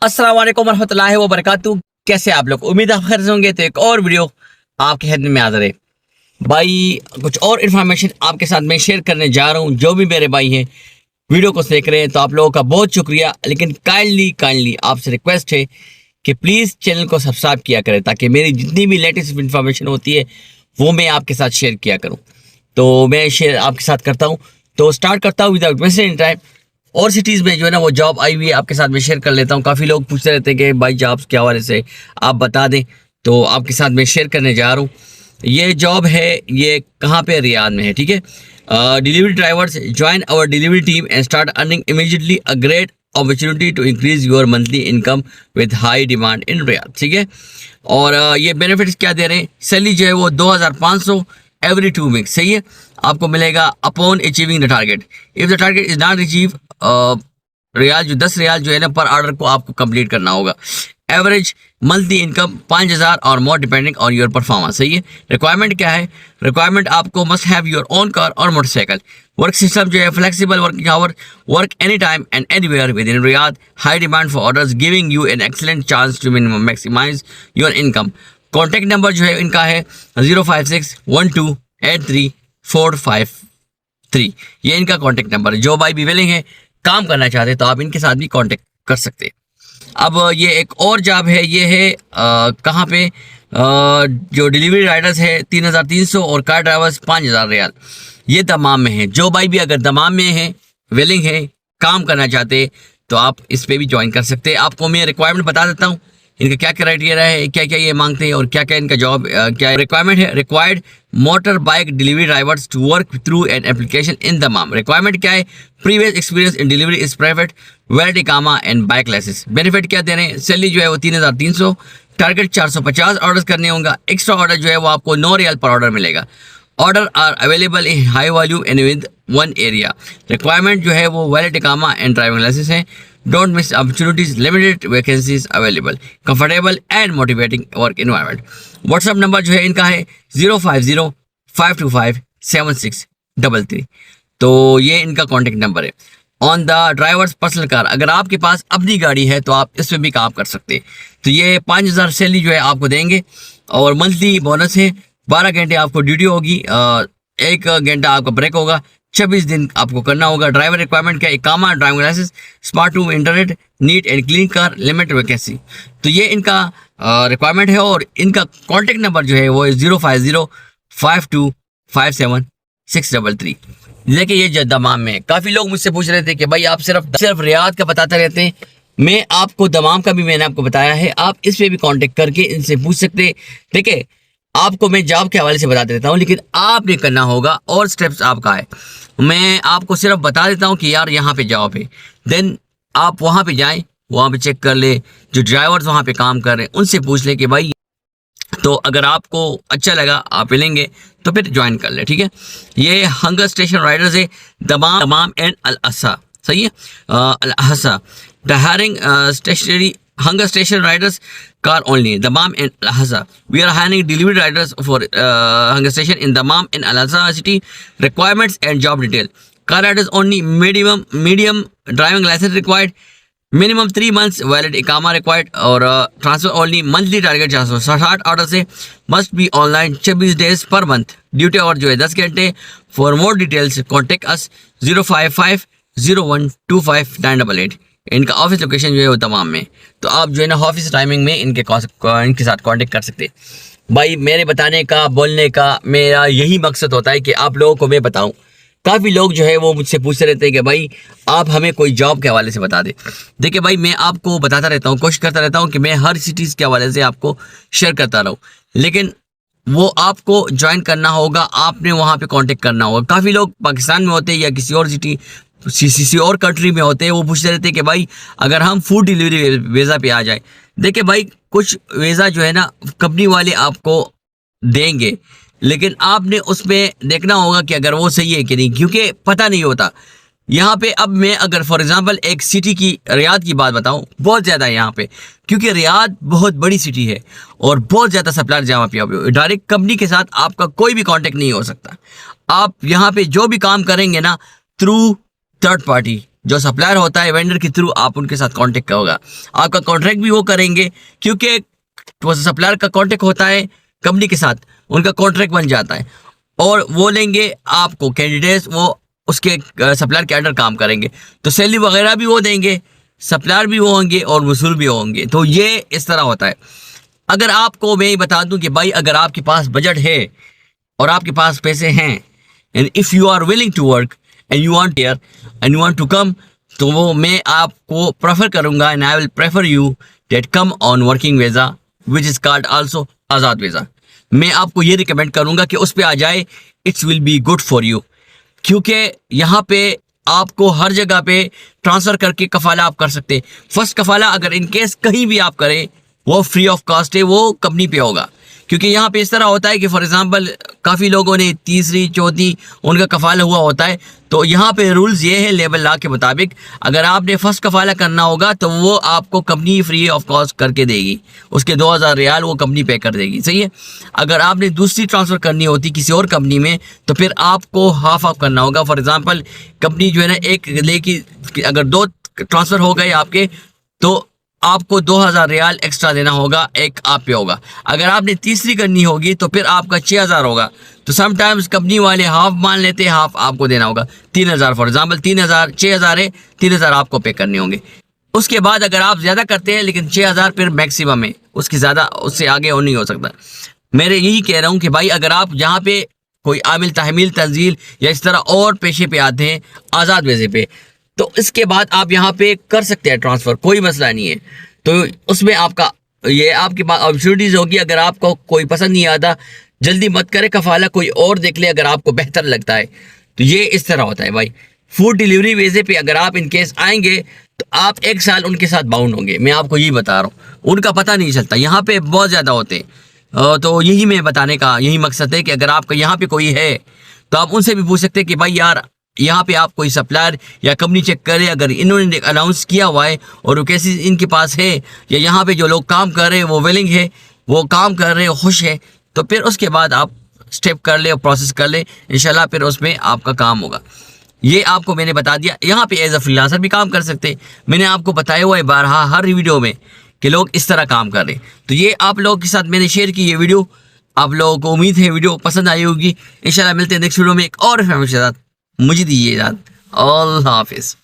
अस्सलाम वालेकुम रहमतुल्लाहि व बरकातहू। कैसे आप लोग? उम्मीद आप खैर से होंगे। तो एक और वीडियो आपके खिदमत में हाजिर है भाई। कुछ और इन्फॉर्मेशन आपके साथ मैं शेयर करने जा रहा हूँ। जो भी मेरे भाई हैं वीडियो को देख रहे हैं तो आप लोगों का बहुत शुक्रिया, लेकिन काइंडली आपसे रिक्वेस्ट है कि प्लीज़ चैनल को सब्सक्राइब किया करें ताकि मेरी जितनी भी लेटेस्ट इन्फॉर्मेशन होती है वो मैं आपके साथ शेयर किया करूँ। तो मैं शेयर आपके साथ करता हूँ। तो स्टार्ट करता हूँ विदाउट वेस्टिंग टाइम। और सिटीज़ में जो है ना वो जॉब आई हुई है, आपके साथ मैं शेयर कर लेता हूँ। काफ़ी लोग पूछते रहते हैं कि भाई जॉब्स के हवाले से आप बता दें, तो आपके साथ मैं शेयर करने जा रहा हूँ। ये जॉब है, ये कहाँ पे? रियाद में है। ठीक है। Delivery drivers join our delivery team and start earning immediately, a great opportunity to increase your monthly income with high demand in Riyadh. ठीक है। और ये बेनिफिट्स क्या दे रहे हैं? सैलरी जो है वो 2500 एवरी 2 वीक्स। सही है। आपको मिलेगा upon achieving the target. If the target is not achieve, riyal जो 10 रियाल जो है ना पर ऑर्डर को आपको कंप्लीट करना होगा। एवरेज मंथली इनकम 5000 और more depending on your performance. सही है। रिक्वायरमेंट क्या है? रिक्वायरमेंट आपको must have your own car और मोटरसाइकिल। वर्क सिस्टम जो है flexible working hour, work any time and anywhere within Riyadh, high demand for orders giving you an excellent chance to minimum maximise your income. Contact number जो है इनका है 05612834453। ये इनका contact number है। जो भाई भी विलिंग है, काम करना चाहते तो आप इनके साथ भी कॉन्टैक्ट कर सकते हैं। अब ये एक और जॉब है, ये है कहाँ पे? जो डिलीवरी राइडर्स है 3300 और कार ड्राइवर्स 5000 रियाल। ये दमाम में है। जो भाई भी अगर दमाम में है, विलिंग है, काम करना चाहते तो आप इस पे भी ज्वाइन कर सकते हैं। आपको मैं रिक्वायरमेंट बता देता हूँ, इनका क्या क्राइटेरिया है, क्या क्या ये मांगते हैं और क्या क्या इनका जॉब क्या रिक्वायरमेंट है। Required motor bike delivery drivers to work through an application in Dammam. Requirement क्या है? Previous experience in delivery is private, valid इकामा एंड बाइक लाइसेंस। बेनिफिट क्या दे रहे हैं? सैलरी जो है वो 3300, टारगेट 450 ऑर्डर करने होंगे। एक्स्ट्रा ऑर्डर जो है वो आपको 9 रियाल पर ऑर्डर मिलेगा। Order are available in high volume and with one area. Requirement जो है वो वैलिड इकामा एंड ड्राइविंग लाइसेंस है। Don't miss opportunities, limited vacancies available, comfortable and motivating work environment। WhatsApp number जो है इनका है 050-525-7633। तो ये इनका कॉन्टेक्ट नंबर है। On the drivers personal car, अगर आपके पास अपनी गाड़ी है तो आप इसमें भी काम कर सकते हैं। तो ये 5000 सैलरी जो है आपको देंगे और मंथली बोनस है। 12 घंटे आपको ड्यूटी होगी, 1 घंटा आपका ब्रेक होगा। 26 दिन आपको करना होगा। ड्राइवर रिक्वायरमेंट क्या? इकामा, driving licence, smart room, internet, neat and clean car, limited vacancy. तो ये इनका रिक्वायरमेंट है। और इनका कॉन्टेक्ट नंबर जो है वो 050-5257-633। देखिए ये दमाम में। काफ़ी लोग मुझसे पूछ रहे थे कि भाई आप सिर्फ रियाद का बताते रहते हैं। मैं आपको दमाम का भी मैंने आपको बताया है, आप इस पर भी कॉन्टेक्ट करके इनसे पूछ सकते हैं। देखिए आपको मैं जॉब के हवाले से बता देता हूँ, लेकिन आपने करना होगा और स्टेप्स आपका है। मैं आपको सिर्फ बता देता हूँ कि यार यहाँ पे जॉब है, देन आप वहाँ पे जाएं, वहाँ पे चेक कर ले, जो ड्राइवर्स वहाँ पे काम कर रहे हैं उनसे पूछ ले कि भाई, तो अगर आपको अच्छा लगा आप लेंगे तो फिर ज्वाइन कर ले। ठीक है। ये हंगर स्टेशन राइडर्स है दमाम एंड अल असा। सही है। Al Ahsa the hiring stationery hunger station riders car only Dammam and Al Ahsa. We are hiring delivery riders for hunger station in Dammam and Al Ahsa city. Requirements and job detail. Car riders only, medium driving license required, minimum 3 months valid ikama required और transfer only। monthly target 460 order से, must be online 26 days per month। Duty और जो है 10 घंटे। For more details contact us 05501259888। इनका office location जो है वो तमाम में। तो आप जो है ना ऑफिस टाइमिंग में इनके साथ कांटेक्ट कर सकते हैं। भाई मेरे बताने का, बोलने का मेरा यही मकसद होता है कि आप लोगों को मैं बताऊं। काफ़ी लोग जो है वो मुझसे पूछते रहते हैं कि भाई आप हमें कोई जॉब के हवाले से बता दें। देखिए भाई मैं आपको बताता रहता हूँ, कोशिश करता रहता हूँ कि मैं हर सिटीज़ के हवाले से आपको शेयर करता रहूँ, लेकिन वो आपको ज्वाइन करना होगा, आपने वहाँ पे कांटेक्ट करना होगा। काफ़ी लोग पाकिस्तान में होते हैं या किसी और किसी और कंट्री में होते हैं, वो पूछते रहते हैं कि भाई अगर हम फूड डिलीवरी वीज़ा पे आ जाए। देखिए भाई कुछ वीज़ा जो है ना कंपनी वाले आपको देंगे, लेकिन आपने उसमें देखना होगा कि अगर वो सही है कि नहीं, क्योंकि पता नहीं होता यहाँ पे। अब मैं अगर फॉर एग्जांपल एक सिटी की, रियाद की बात बताऊँ, बहुत ज़्यादा है यहाँ पे, क्योंकि रियाद बहुत बड़ी सिटी है और बहुत ज़्यादा सप्लायर जहाँ पे डायरेक्ट कंपनी के साथ आपका कोई भी कांटेक्ट नहीं हो सकता। आप यहाँ पे जो भी काम करेंगे ना थ्रू थर्ड पार्टी, जो सप्लायर होता है वेंडर के थ्रू आप उनके साथ कांटेक्ट होगा, आपका कॉन्ट्रैक्ट भी वो करेंगे, क्योंकि तो सप्लायर का कांटेक्ट होता है कंपनी के साथ, उनका कॉन्ट्रैक्ट बन जाता है और वो लेंगे आपको कैंडिडेट्स, वो उसके सप्लायर के अंडर काम करेंगे, तो सैलरी वगैरह भी वो देंगे, सप्लायर भी वो होंगे और वसूल भी होंगे। तो ये इस तरह होता है। अगर आपको मैं बता दूं कि भाई अगर आपके पास बजट है और आपके पास पैसे हैं, and if you are willing to work and you want here and you want to come, तो वो मैं आपको प्रेफर करूंगा and I will prefer you that come on working visa which is called also आज़ाद visa. मैं आपको ये recommend करूंगा कि उस पर आ जाए, it's will be good for you, क्योंकि यहाँ पे आपको हर जगह पे ट्रांसफ़र करके कफाला आप कर सकते हैं। फर्स्ट कफाला अगर इन केस कहीं भी आप करें वो फ्री ऑफ कॉस्ट है, वो कंपनी पे होगा, क्योंकि यहाँ पे इस तरह होता है कि फॉर एग्जांपल काफ़ी लोगों ने तीसरी चौथी उनका कफाला हुआ होता है, तो यहाँ पे रूल्स ये है लेबर लॉ के मुताबिक, अगर आपने फर्स्ट कफाला करना होगा तो वो आपको कंपनी फ्री ऑफ कॉस्ट करके देगी, उसके 2000 रियाल वो कंपनी पे कर देगी, सही है। अगर आपने दूसरी ट्रांसफ़र करनी होती किसी और कंपनी में तो फिर आपको हाफ ऑफ करना होगा। फॉर एग्ज़ाम्पल कंपनी जो है ना एक लेकी, अगर 2 ट्रांसफ़र हो गए आपके तो आपको 2000 रियाल एक्स्ट्रा देना होगा, एक आप पे होगा। अगर आपने तीसरी करनी होगी तो फिर आपका 6000 होगा। तो समटाइम्स कंपनी वाले हाफ मान लेते हैं, हाफ आपको देना होगा, 3000 फॉर एग्जांपल, 3000 6000 है, 3000 आपको पे करने होंगे। उसके बाद अगर आप ज़्यादा करते हैं, लेकिन 6000 फिर मैक्सिमम है, उसकी ज़्यादा उससे आगे और नहीं हो सकता। मेरे यही कह रहा हूँ कि भाई अगर आप यहाँ पे कोई आमिल तहमील तंजील या इस तरह और पेशे पे आते हैं आज़ाद वीज़े पे, तो इसके बाद आप यहाँ पे कर सकते हैं ट्रांसफ़र, कोई मसला नहीं है। तो उसमें आपका ये आपके पास अपॉर्चुनिटीज़ होगी। अगर आपको कोई पसंद नहीं आता जल्दी मत करें, कफाला कोई और देख ले अगर आपको बेहतर लगता है। तो ये इस तरह होता है भाई। फूड डिलीवरी वीज़े पे अगर आप इन केस आएंगे तो आप 1 साल उनके साथ बाउंड होंगे, मैं आपको यही बता रहा हूँ, उनका पता नहीं चलता, यहाँ पे बहुत ज़्यादा होते हैं। तो यही मैं बताने का यही मकसद है कि अगर आपका यहाँ पे कोई है तो आप उनसे भी पूछ सकते हैं कि भाई यार यहाँ पे आप कोई सप्लायर या कंपनी चेक करें, अगर इन्होंने अनाउंस किया हुआ है और वो कैसे इनके पास है, या यहाँ पे जो लोग काम कर रहे हैं वो विलिंग है, वो काम कर रहे हैं, खुश है, तो फिर उसके बाद आप स्टेप कर ले और प्रोसेस कर ले, इंशाल्लाह फिर उसमें आपका काम होगा। ये आपको मैंने बता दिया। यहाँ पे एज अ फ्रीलांसर भी काम कर सकते हैं, मैंने आपको बताया हुआ है बारहा हर वीडियो में कि लोग इस तरह काम कर रहे हैं। तो ये आप लोगों के साथ मैंने शेयर की ये वीडियो, आप लोगों को उम्मीद है वीडियो पसंद आई होगी। इंशाल्लाह मिलते हैं नेक्स्ट वीडियो में एक और फैमिली के साथ। मुझे दीजिए इजाज़त, अल्लाह हाफिज़।